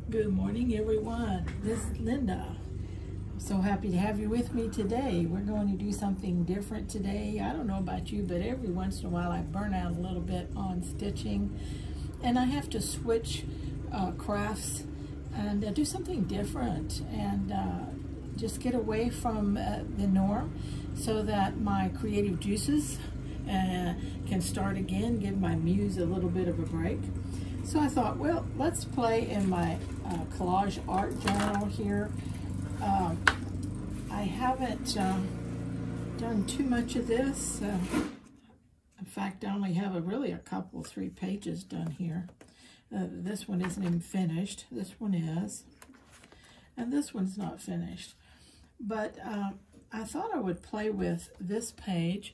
Good morning, everyone. This is Linda. I'm so happy to have you with me today. We're going to do something different today. I don't know about you, but every once in a while I burn out a little bit on stitching, and I have to switch crafts and do something different and just get away from the norm so that my creative juices can start again, give my muse a little bit of a break. So I thought, well, let's play in my collage art journal here. I haven't done too much of this. In fact, I only have really a couple, 3 pages done here. This one isn't even finished. This one is. And this one's not finished. But I thought I would play with this page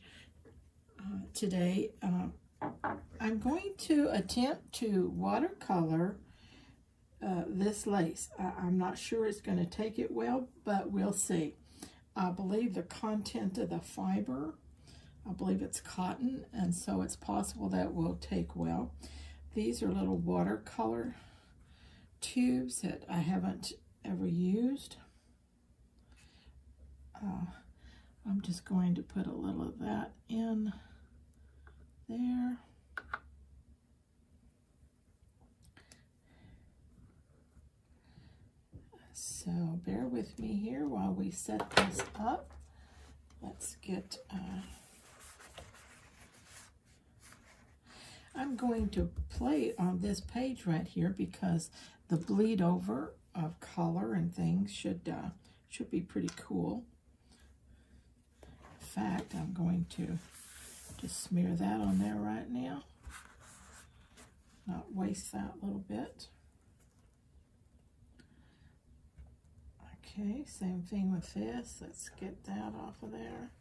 today. I'm going to attempt to watercolor this lace. I'm not sure it's going to take it well, but we'll see. I believe the content of the fiber, I believe it's cotton, and so it's possible that will take well. These are little watercolor tubes that I haven't ever used. I'm just going to put a little of that in there. So bear with me here while we set this up. Let's get, I'm going to play on this page right here because the bleed over of color and things should be pretty cool. In fact, I'm going to just smear that on there right now. Not waste that little bit. Okay, same thing with this. Let's get that off of there.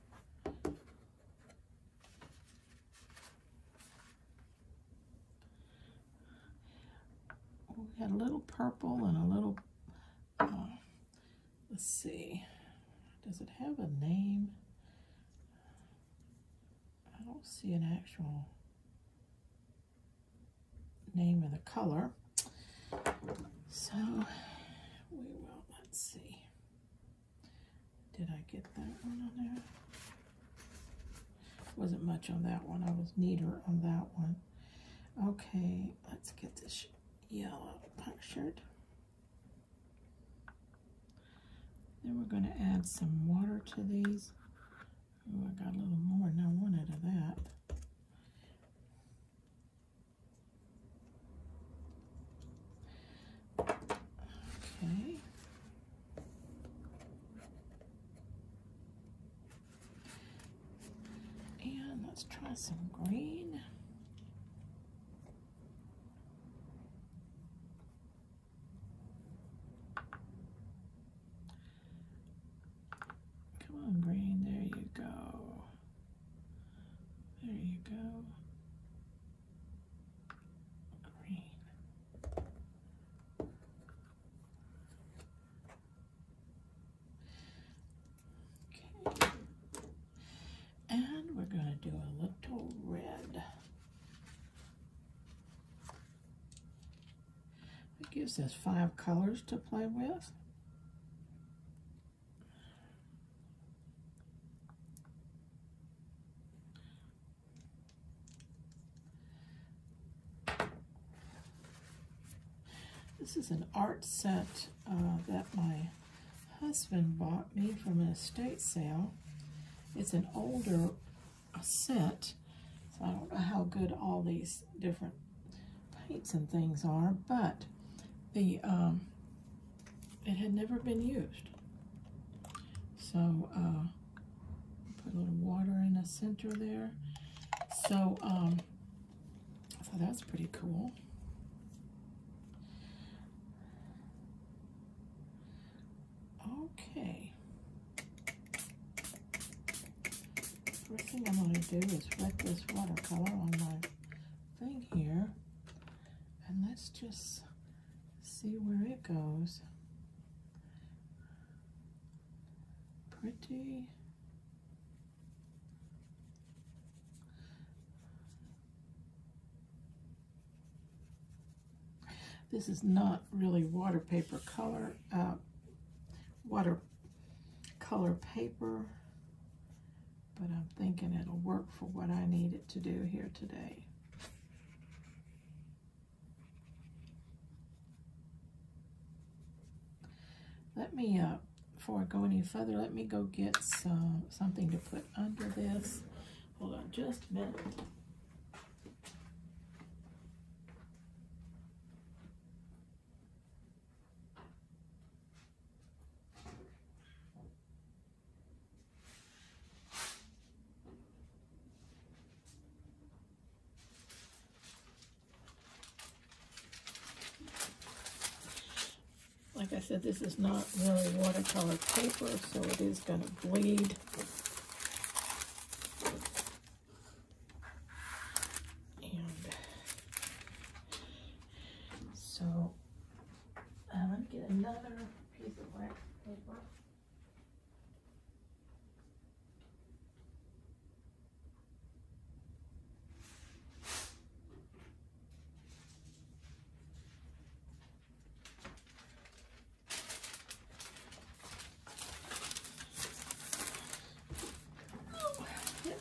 We had a little purple and a little, let's see, does it have a name? I don't see an actual name of the color. So we will, let's see. Did I get that one on there? Wasn't much on that one. I was neater on that one. Okay, let's get this yellow punctured. Then we're going to add some water to these. Oh, I got a little more than I wanted of that. Okay. And let's try some green. Come on, green, there you go. There you go. Green. Okay. And we're going to do a little red. It gives us 5 colors to play with. This is an art set that my husband bought me from an estate sale. It's an older set, so I don't know how good all these different paints and things are, but the it had never been used. So put a little water in the center there. So I thought that's pretty cool. Okay. First thing I'm going to do is wet this watercolor on my thing here. And let's just see where it goes. Pretty. This is not really watercolor paper, but I'm thinking it'll work for what I need it to do here today. Let me, before I go any further, let me go get something to put under this. Hold on just a minute. Like I said, this is not really watercolor paper, so it is going to bleed. And so I'm going to get another piece of wax paper.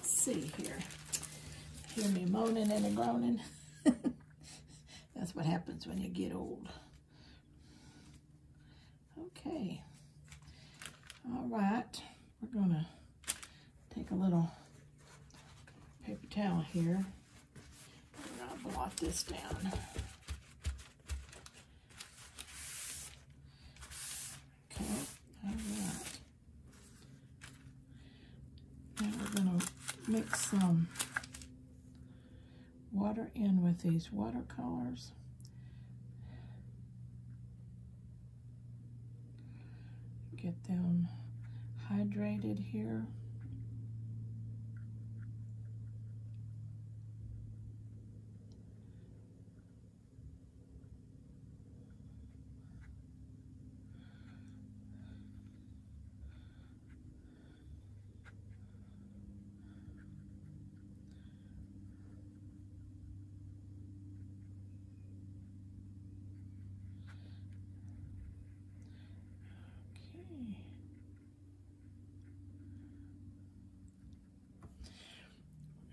See here. Hear me moaning and groaning? That's what happens when you get old. Okay. All right. We're going to take a little paper towel here. We're going to blot this down. Okay. All right. Now we're going to mix some water in with these watercolors. Get them hydrated here.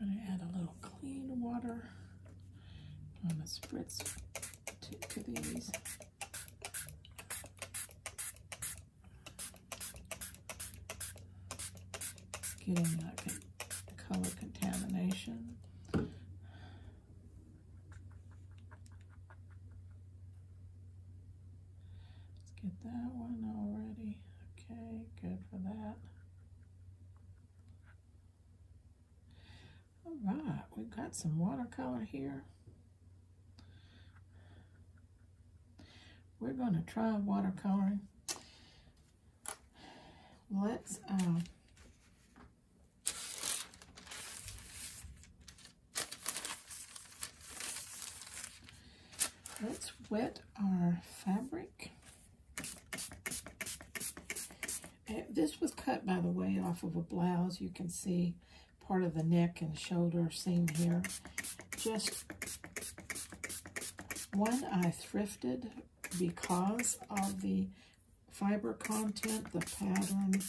I'm going to add a little clean water on the spritz to these. Getting like a color contamination. Let's get that one already. Okay, good for that. All right, we've got some watercolor here. We're going to try watercoloring. Let's wet our fabric. This was cut, by the way, off of a blouse. You can see part of the neck and shoulder seam here. Just one I thrifted because of the fiber content, the pattern.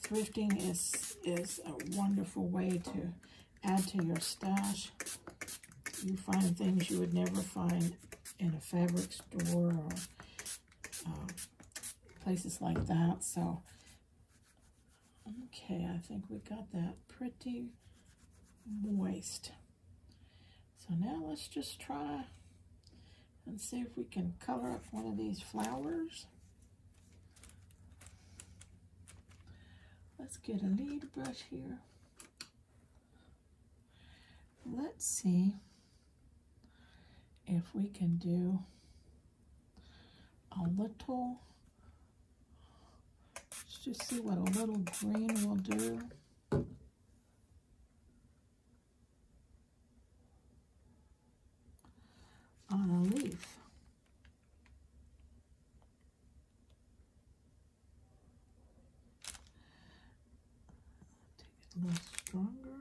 Thrifting is a wonderful way to add to your stash. You find things you would never find in a fabric store or places like that. So, okay, I think we got that pretty moist. So now let's just try and see if we can color up one of these flowers. Let's get a lead brush here. Let's see if we can do a little, let's just see what a little green will do. On a leaf. Take it a little stronger.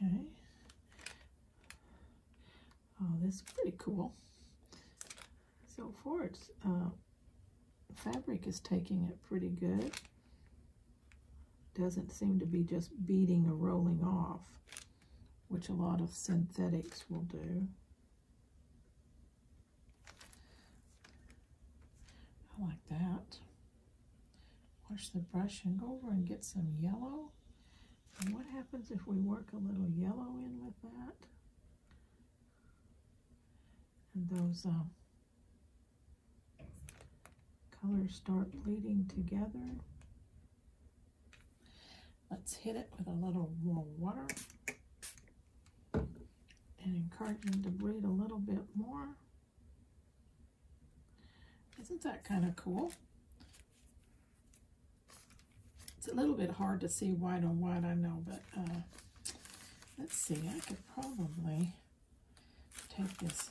Okay. Oh, this is pretty cool. So far, it's fabric is taking it pretty good. Doesn't seem to be just beading or rolling off, which a lot of synthetics will do. I like that. Wash the brush and go over and get some yellow. And what happens if we work a little yellow in with that? And those colors start bleeding together. Let's hit it with a little more water and encourage them to bleed a little bit more. Isn't that kind of cool? It's a little bit hard to see white on white, I know, but let's see, I could probably take this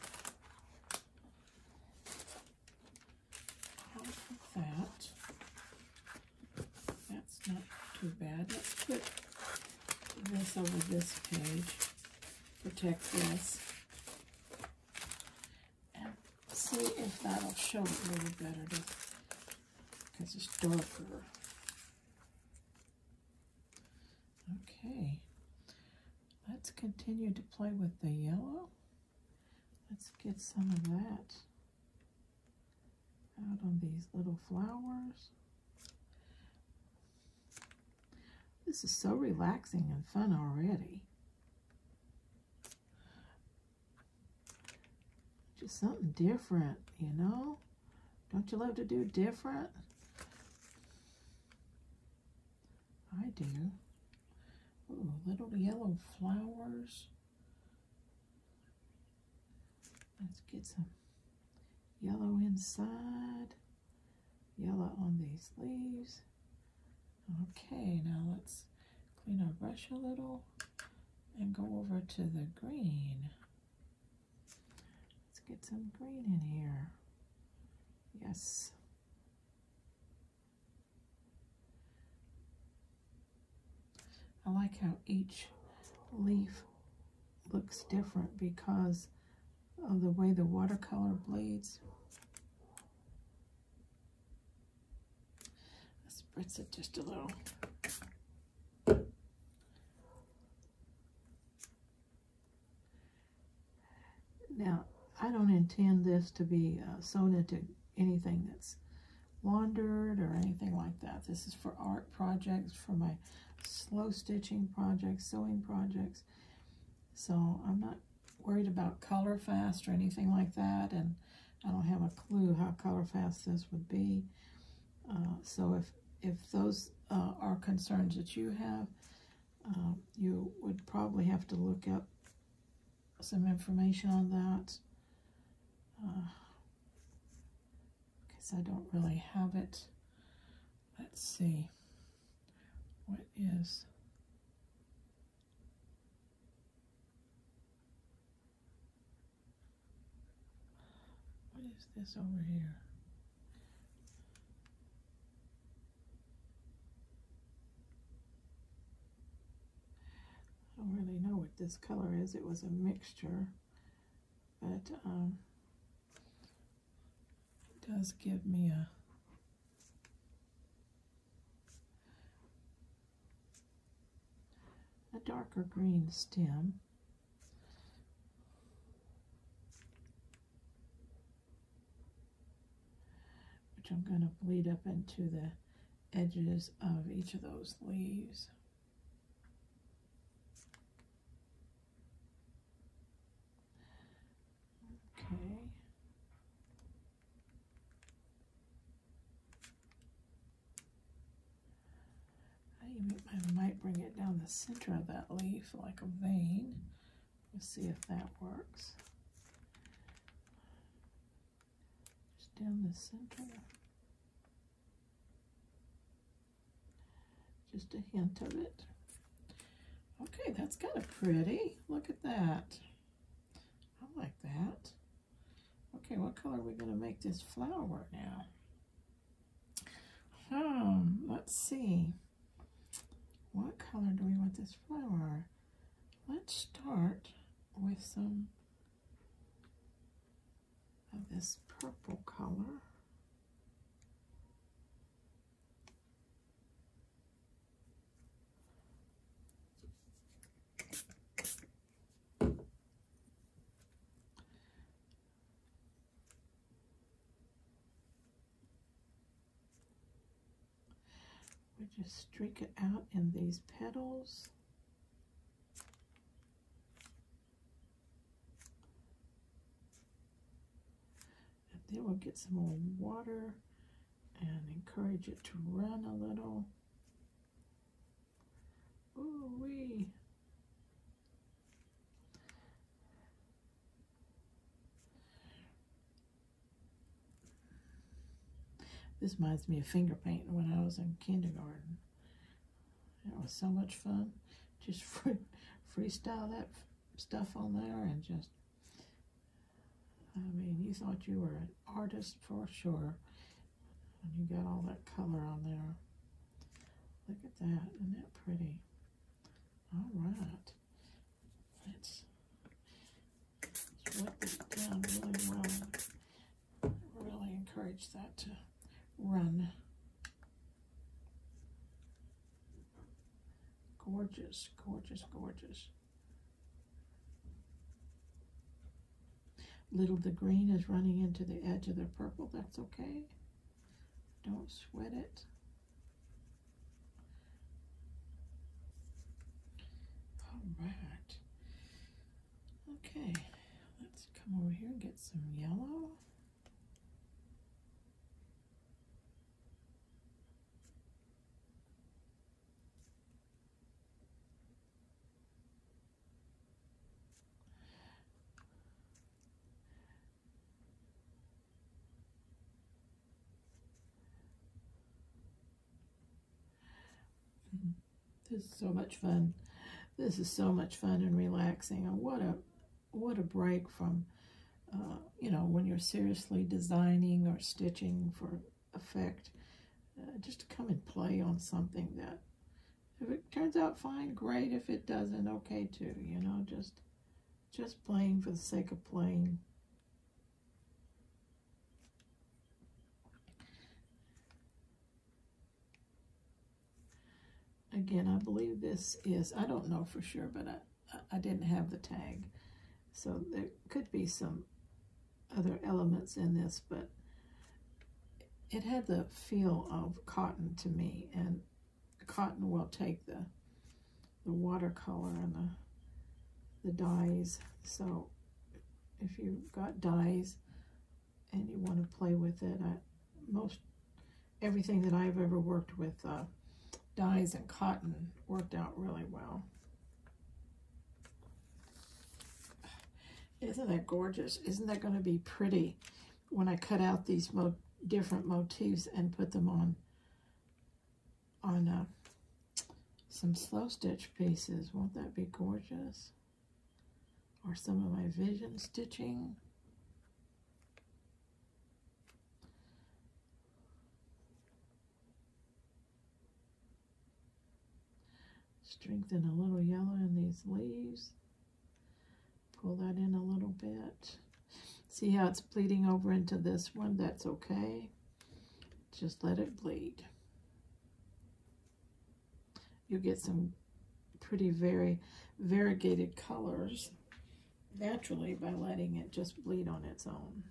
out of that. That's not too bad. Let's put this over this page, protect this, and see if that'll show it a little better because it's darker. Okay, let's continue to play with the yellow. Let's get some of that out on these little flowers. This is so relaxing and fun already. Just something different, you know? Don't you love to do different? I do. Ooh, little yellow flowers. Let's get some yellow inside, yellow on these leaves. Okay, now let's clean our brush a little and go over to the green. Let's get some green in here. Yes. I like how each leaf looks different because of the way the watercolor bleeds. Let's spritz it just a little. Now, I don't intend this to be sewn into anything that's laundered or anything like that. This is for art projects, for my slow stitching projects, sewing projects. So I'm not worried about color fast or anything like that, and I don't have a clue how color fast this would be. So if those are concerns that you have, you would probably have to look up some information on that, because I don't really have it. Let's see. What is... What is this over here? I don't really know what this color is. It was a mixture, but it does give me a darker green stem. Which I'm going to bleed up into the edges of each of those leaves. Okay. I might bring it down the center of that leaf like a vein. Let's see if that works. Just down the center. Just a hint of it. Okay, that's kind of pretty. Look at that. I like that. Okay, what color are we going to make this flower now? Let's see. What color do we want this flower? let's start with some of this purple color. We just streak it out in these petals. And then we'll get some more water and encourage it to run a little. Ooh-wee. This reminds me of finger painting when I was in kindergarten. It was so much fun. Just freestyle that stuff on there and just, I mean, you thought you were an artist for sure when you got all that color on there. Look at that. Isn't that pretty? All right. Let's wet this down really well. Really encourage that to run. Gorgeous, gorgeous, gorgeous. Little the green is running into the edge of the purple. That's okay. Don't sweat it. All right. Okay, let's come over here and get some yellow. This is so much fun. This is so much fun and relaxing. And what a break from, you know, when you're seriously designing or stitching for effect. Just to come and play on something that, if it turns out fine, great. If it doesn't, okay too. You know, just playing for the sake of playing. Again, I believe this is, I don't know for sure, but I didn't have the tag. So there could be some other elements in this, but it had the feel of cotton to me, and cotton will take the watercolor and the dyes. So if you've got dyes and you want to play with it, everything that I've ever worked with, dyes and cotton worked out really well. Isn't that gorgeous? Isn't that going to be pretty when I cut out these different motifs and put them on some slow stitch pieces? Won't that be gorgeous? Or some of my vision stitching. Strengthen a little yellow in these leaves. Pull that in a little bit. See how it's bleeding over into this one? That's okay. Just let it bleed. You'll get some pretty very variegated colors naturally by letting it just bleed on its own.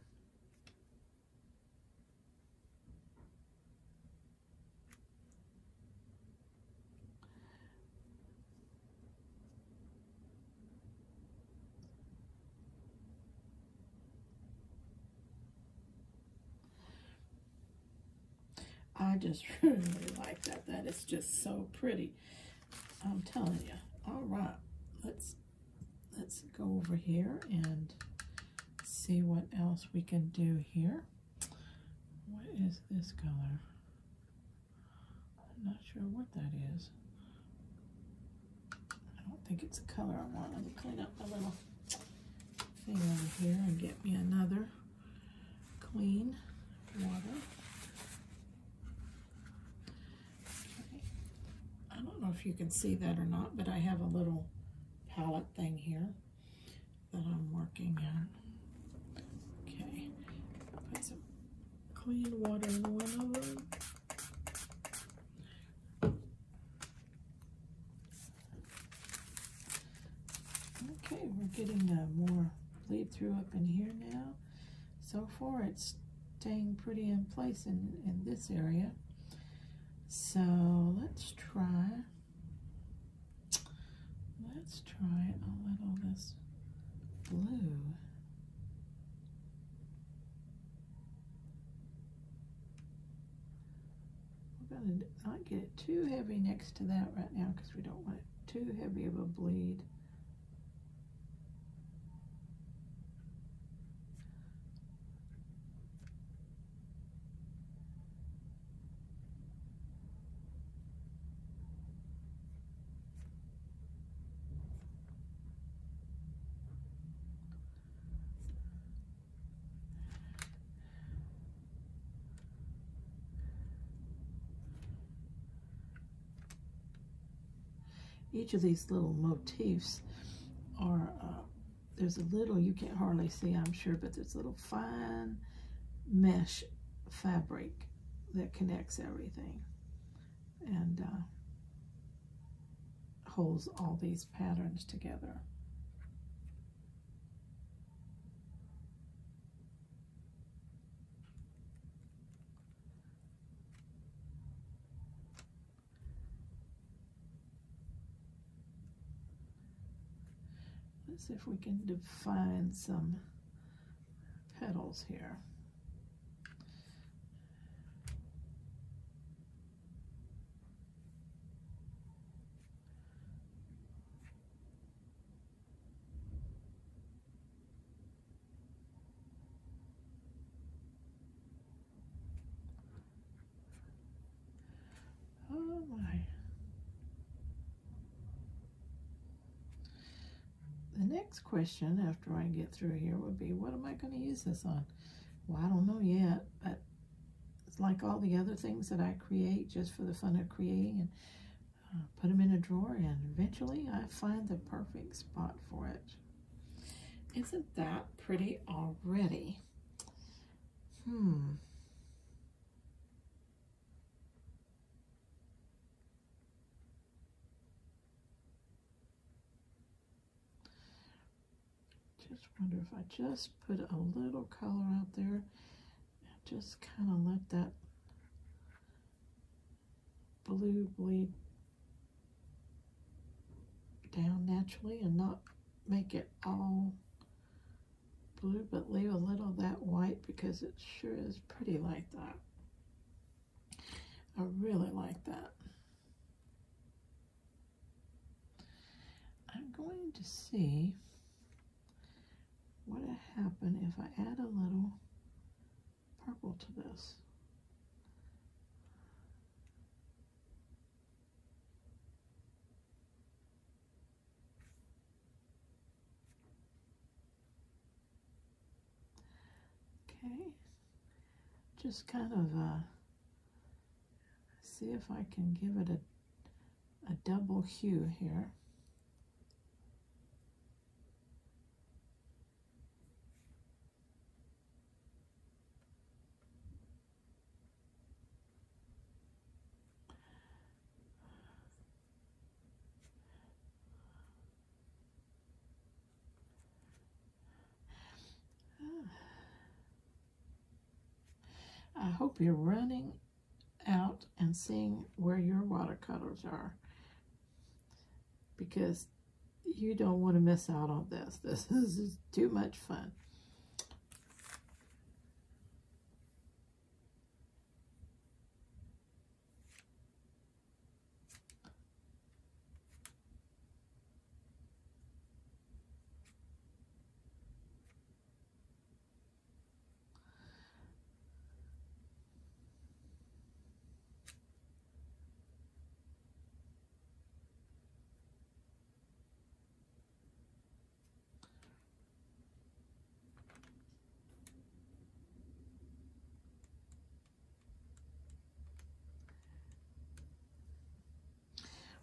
I just really like that. That is just so pretty. I'm telling you. All right, let's go over here and see what else we can do here. What is this color? I'm not sure what that is. I don't think it's a color I want. Let me clean up my little thing over here and get me another clean water. I don't know if you can see that or not, but I have a little palette thing here that I'm working on. Okay, put some clean water in one of them. Okay, we're getting more bleed through up in here now. So far it's staying pretty in place in this area. So let's try a little of this blue. We're going to not get it too heavy next to that right now because we don't want it too heavy of a bleed. Each of these little motifs are, there's a little, you can't hardly see, I'm sure, but there's a little fine mesh fabric that connects everything and holds all these patterns together. Let's see if we can define some petals here. Oh my. The next question after I get through here would be, what am I going to use this on? Well, I don't know yet, but it's like all the other things that I create just for the fun of creating, and put them in a drawer, and eventually I find the perfect spot for it. Isn't that pretty already? Just wonder if I just put a little color out there and just kind of let that blue bleed down naturally and not make it all blue, but leave a little of that white because it sure is pretty like that. I really like that. I'm going to see what would happen if I add a little purple to this. Okay, just kind of see if I can give it a double hue here. I hope you're running out and seeing where your watercolors are, because you don't want to miss out on this. This is too much fun.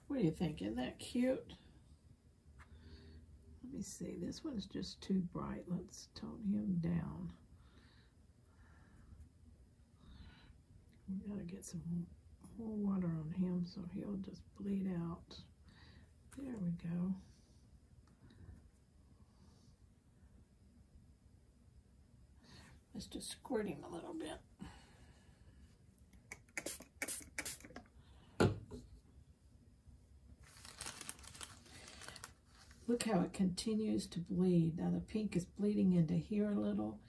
What do you think? Isn't that cute? me see, this one's just too bright. Let's tone him down. We gotta get some more water on him so he'll just bleed out. There we go. Let's just squirt him a little bit. Look how it continues to bleed. Now the pink is bleeding into here a little.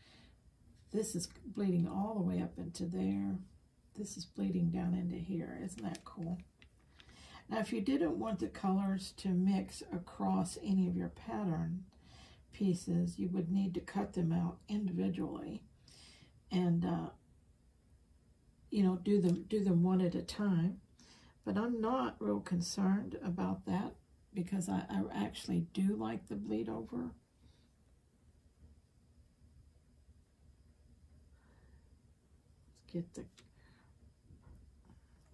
This is bleeding all the way up into there. This is bleeding down into here. Isn't that cool? Now if you didn't want the colors to mix across any of your pattern pieces, you would need to cut them out individually and you know, do them one at a time. But I'm not real concerned about that, because I actually do like the bleed over. Let's get the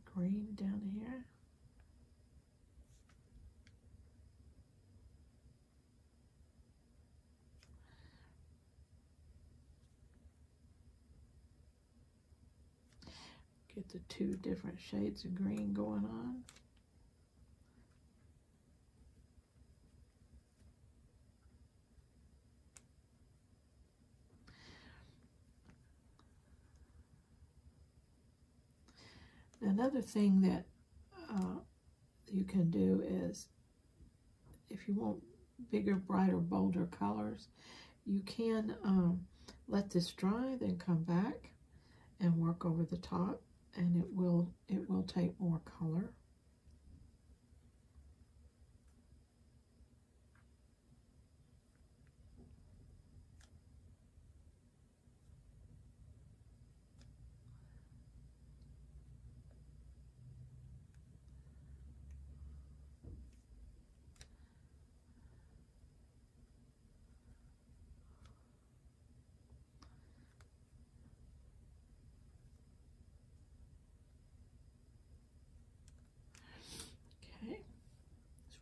green down here. Get the two different shades of green going on. Another thing that you can do is, if you want bigger, brighter, bolder colors, you can let this dry, then come back and work over the top, and it will take more color.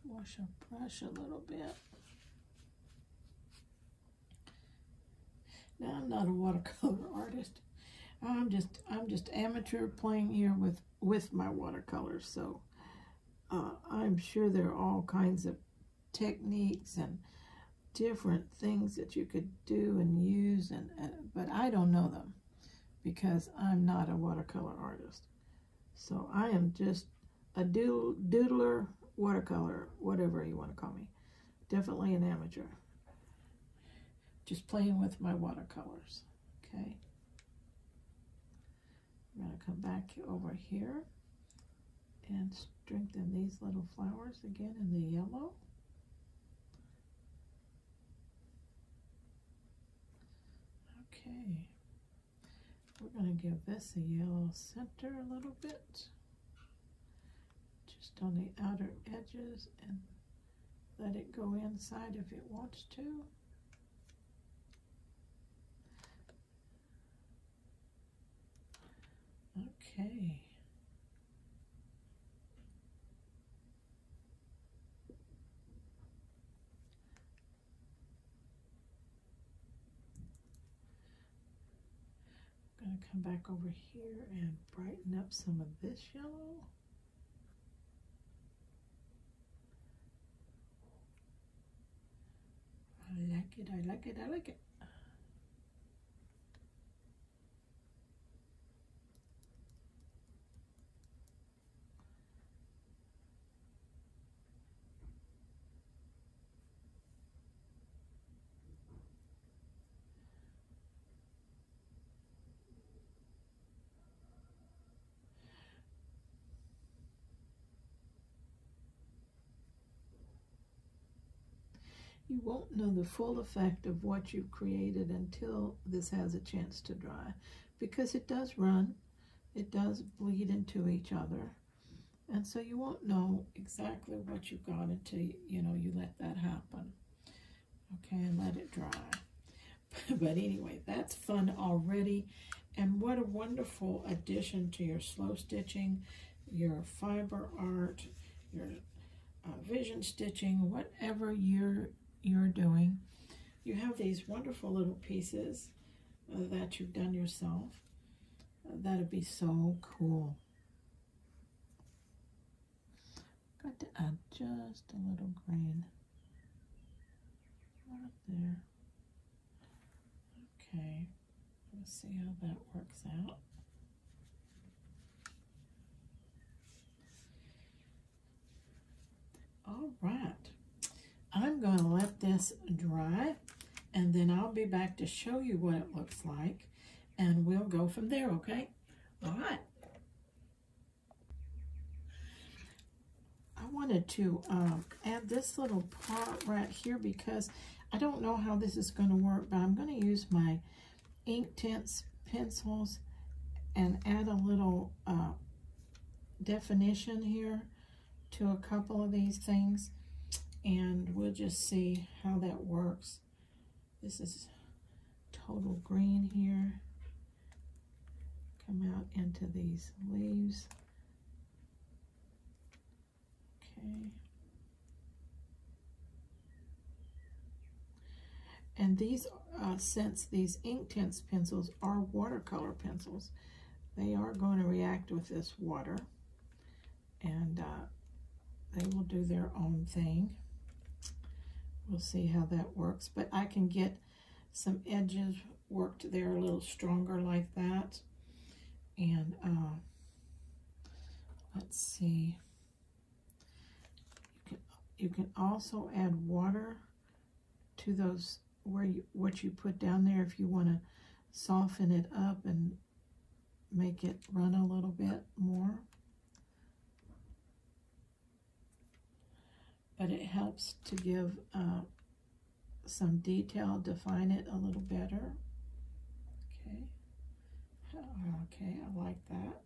Wash our brush a little bit. Now I'm not a watercolor artist. I'm just amateur playing here with my watercolors. So I'm sure there are all kinds of techniques and different things that you could do and use, but I don't know them because I'm not a watercolor artist. So I am just a doodler, watercolor, whatever you want to call me. Definitely an amateur. Just playing with my watercolors. Okay. I'm going to come back over here and strengthen these little flowers again in the yellow. Okay. We're going to give this a yellow center a little bit. Just on the outer edges, and let it go inside if it wants to. Okay. I'm going to come back over here and brighten up some of this yellow. I like it, I like it, I like it. You won't know the full effect of what you've created until this has a chance to dry, because it does run, it does bleed into each other, and so you won't know exactly what you've got until you let that happen. Okay, and let it dry. But anyway, that's fun already, and what a wonderful addition to your slow stitching, your fiber art, your vision stitching, whatever you're you're doing. You have these wonderful little pieces that you've done yourself. That'd be so cool. Got to add just a little green right there. Okay, let's see how that works out. All right, I'm going to let this dry, and then I'll be back to show you what it looks like, and we'll go from there, okay? All right. I wanted to add this little part right here because I don't know how this is going to work, but I'm going to use my Inktense pencils and add a little definition here to a couple of these things, and we'll just see how that works. This is total green here. Come out into these leaves. Okay. And these, since these Inktense pencils are watercolor pencils, they are going to react with this water, and they will do their own thing. We'll see how that works, but I can get some edges worked there a little stronger like that. And let's see. You can also add water to those what you put down there if you want to soften it up and make it run a little bit more. But it helps to give some detail, define it a little better. Okay. Okay, I like that.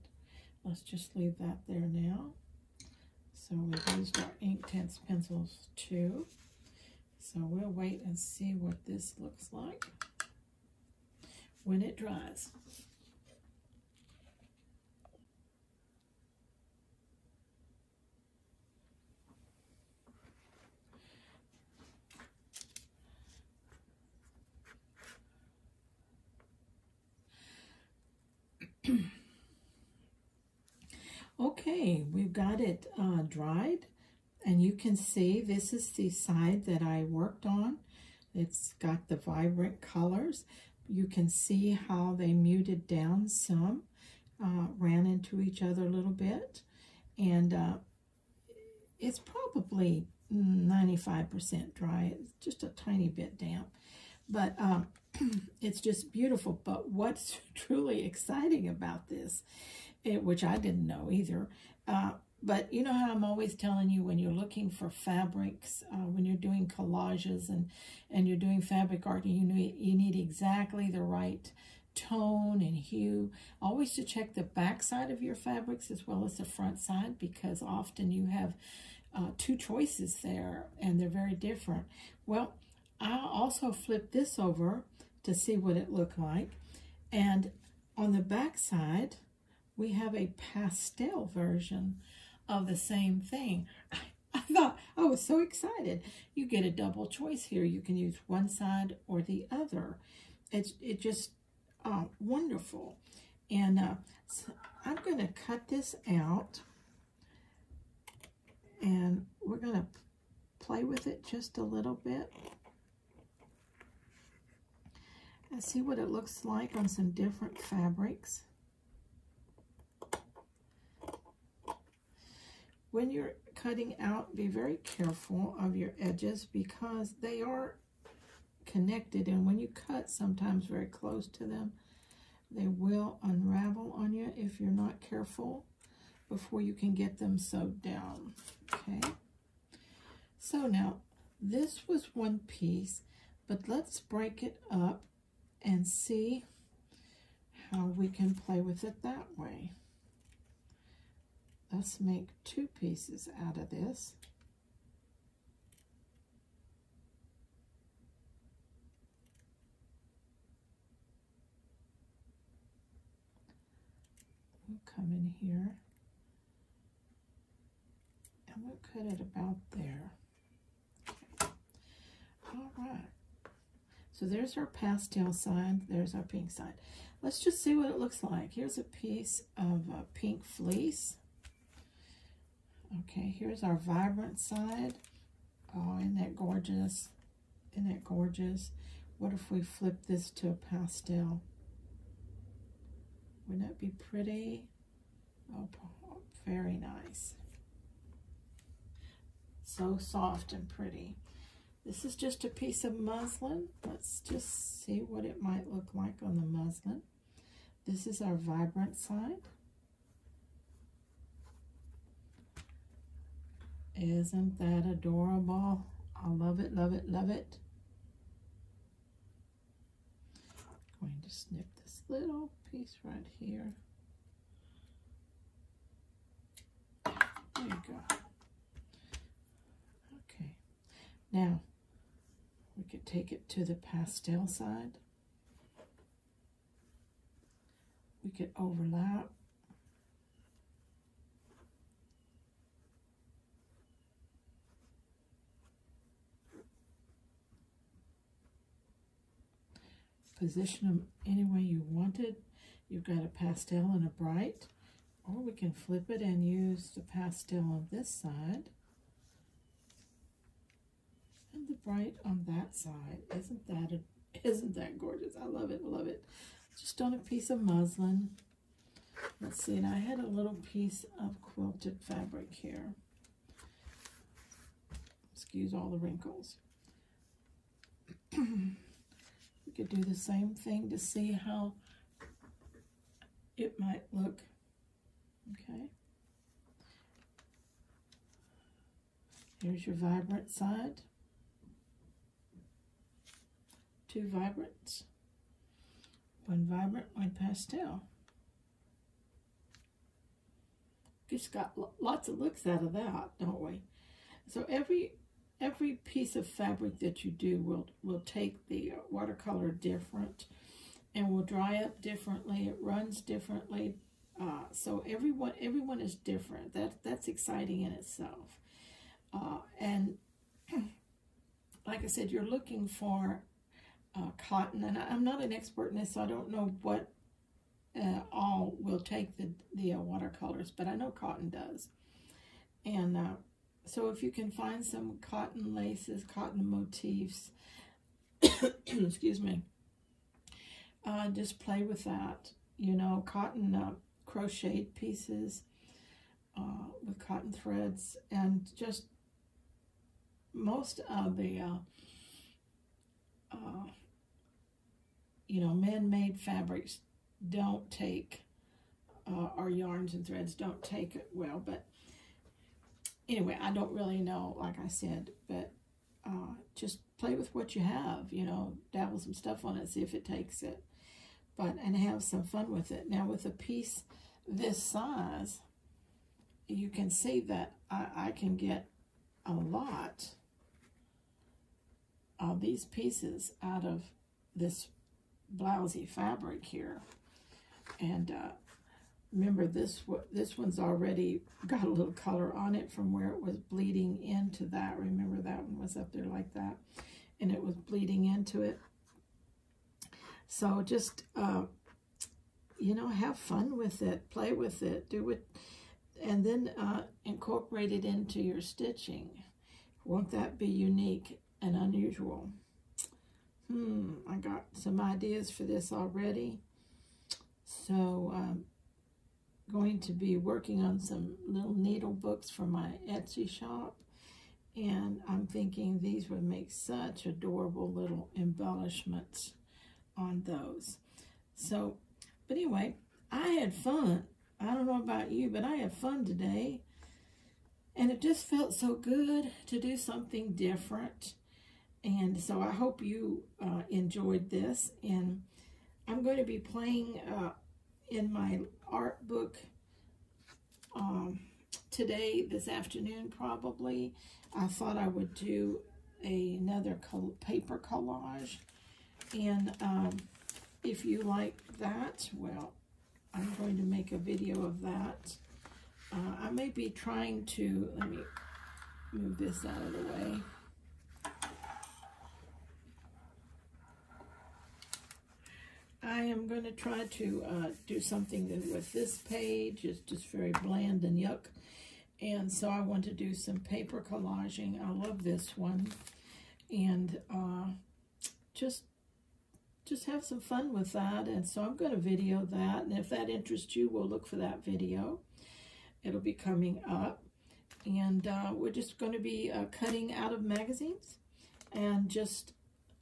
Let's just leave that there now. So we've used our Inktense pencils too. So we'll wait and see what this looks like when it dries. Okay, we've got it dried, and you can see this is the side that I worked on. It's got the vibrant colors. You can see how they muted down some, ran into each other a little bit, and it's probably 95% dry. It's just a tiny bit damp, but it's just beautiful. But what's truly exciting about this, which I didn't know either, but you know how I'm always telling you when you're looking for fabrics, when you're doing collages and you're doing fabric art, you need exactly the right tone and hue. Always to check the back side of your fabrics as well as the front side, because often you have two choices there and they're very different. Well, I'll also flip this over to see what it looked like, and on the back side we have a pastel version of the same thing. I thought, I was so excited. You get a double choice here. You can use one side or the other. It's just wonderful. And so I'm going to cut this out, and we're going to play with it just a little bit and see what it looks like on some different fabrics. When you're cutting out, be very careful of your edges because they are connected, and when you cut sometimes very close to them, they will unravel on you if you're not careful before you can get them sewed down. Okay, so now this was one piece, but let's break it up and see how we can play with it that way. Let's make two pieces out of this. We'll come in here and we'll cut it about there. Okay. All right. So there's our pastel side. There's our pink side. Let's just see what it looks like. Here's a piece of pink fleece. Okay, here's our vibrant side. Oh, isn't that gorgeous? Isn't that gorgeous? What if we flip this to a pastel? Wouldn't that be pretty? Oh, very nice. So soft and pretty. This is just a piece of muslin. Let's just see what it might look like on the muslin. This is our vibrant side. Isn't that adorable? I love it, love it, love it. I'm going to snip this little piece right here. There you go. Okay. Now, we could take it to the pastel side. We could overlap. Position them any way you wanted. You've got a pastel and a bright, or we can flip it and use the pastel on this side and the bright on that side. Isn't that gorgeous? I love it, love it. Just on a piece of muslin. Let's see, and I had a little piece of quilted fabric here. Excuse all the wrinkles. We could do the same thing to see how it might look. Okay. Here's your vibrant side. Two vibrants. One vibrant, one pastel. Just got lots of looks out of that, don't we? So every piece of fabric that you do will take the watercolor different and will dry up differently. It runs differently. So everyone is different. That's exciting in itself. And like I said, you're looking for cotton, and I'm not an expert in this, so I don't know what all will take the watercolors, but I know cotton does. And so if you can find some cotton laces, cotton motifs, excuse me, just play with that. You know, cotton crocheted pieces with cotton threads, and just most of the you know, man-made fabrics don't take, or yarns and threads don't take it well, but anyway, I don't really know, like I said, but just play with what you have, you know, dabble some stuff on it, see if it takes it, and have some fun with it. Now, with a piece this size, you can see that I can get a lot of these pieces out of this blousey fabric here. And remember, this one's already got a little color on it from where it was bleeding into that. Remember, that one was up there like that, and it was bleeding into it. So just, you know, have fun with it, play with it, do it, and then incorporate it into your stitching. Won't that be unique and unusual? I got some ideas for this already. So going to be working on some little needle books for my Etsy shop, and I'm thinking these would make such adorable little embellishments on those. So, but anyway, I had fun. I don't know about you, but I had fun today, and it just felt so good to do something different. And so I hope you enjoyed this, and I'm going to be playing in my art book today, this afternoon probably. I thought I would do another paper collage, and if you like that, well, I'm going to make a video of that. I may be trying to, let me move this out of the way. I am going to try to do something with this page. It's just very bland and yuck. And so I want to do some paper collaging. I love this one. And just have some fun with that. And so I'm going to video that. And if that interests you, we'll look for that video. It'll be coming up. And we're just going to be cutting out of magazines and just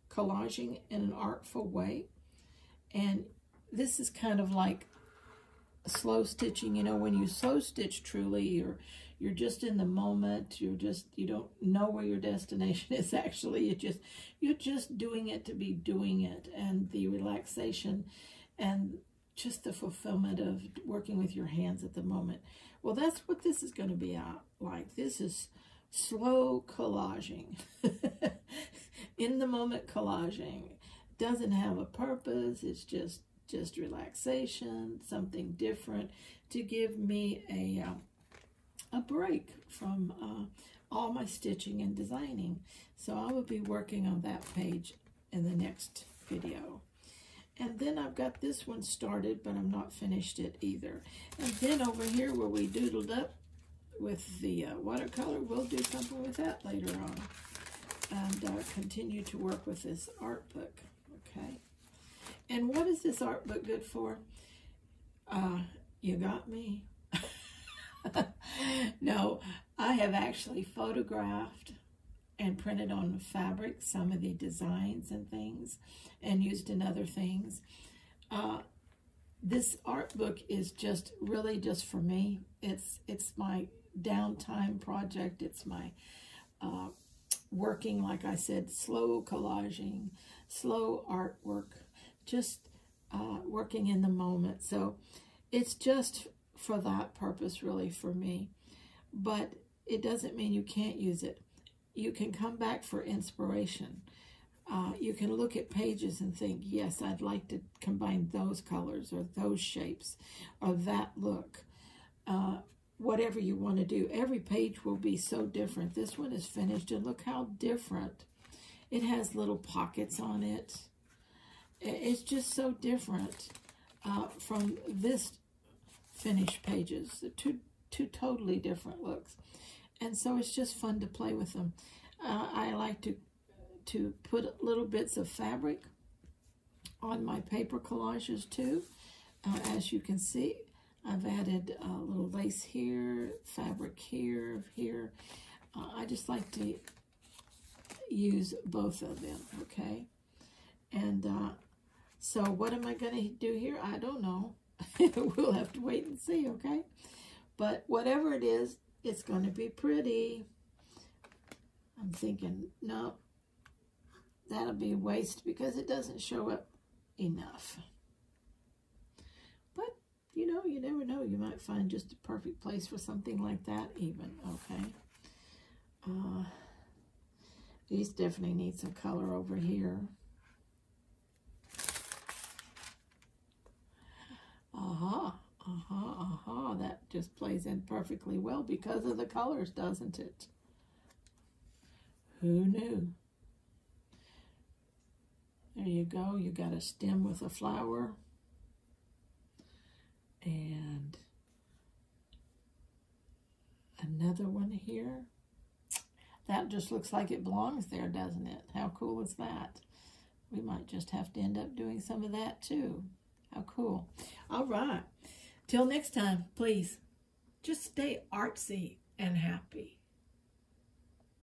collaging in an artful way. And this is kind of like slow stitching. You know, when you slow stitch truly, you're just in the moment. You don't know where your destination is actually. You're just doing it to be doing it, and the relaxation and just the fulfillment of working with your hands at the moment. Well, that's what this is going to be like. This is slow collaging. In the moment collaging. Doesn't have a purpose. It's just relaxation, something different to give me a break from all my stitching and designing. So I will be working on that page in the next video. And then I've got this one started, but I'm not finished it either. And then over here where we doodled up with the watercolor, we'll do something with that later on. And continue to work with this art book. Okay. And what is this art book good for? You got me? No, I have actually photographed and printed on fabric some of the designs and things and used in other things. This art book is just really just for me. It's my downtime project. It's my working, like I said, slow collaging, slow artwork, just working in the moment. So it's just for that purpose, really, for me. But it doesn't mean you can't use it. You can come back for inspiration. You can look at pages and think, yes, I'd like to combine those colors or those shapes or that look. Whatever you want to do. Every page will be so different. This one is finished, and look how different. It has little pockets on it. It's just so different from this finished pages. Two totally different looks. And so it's just fun to play with them. I like to put little bits of fabric on my paper collages too. As you can see, I've added a little lace here, fabric here. I just like to use both of them, okay? And so what am I going to do here? I don't know. We'll have to wait and see, okay? But whatever it is, it's going to be pretty. I'm thinking, no, that'll be a waste because it doesn't show up enough. But, you know, you never know. You might find just a perfect place for something like that even, okay? These definitely need some color over here. That just plays in perfectly well because of the colors, doesn't it? Who knew? There you go. You got a stem with a flower. And another one here. That just looks like it belongs there, doesn't it? How cool is that? We might just have to end up doing some of that too. How cool. All right. Till next time, please, just stay artsy and happy.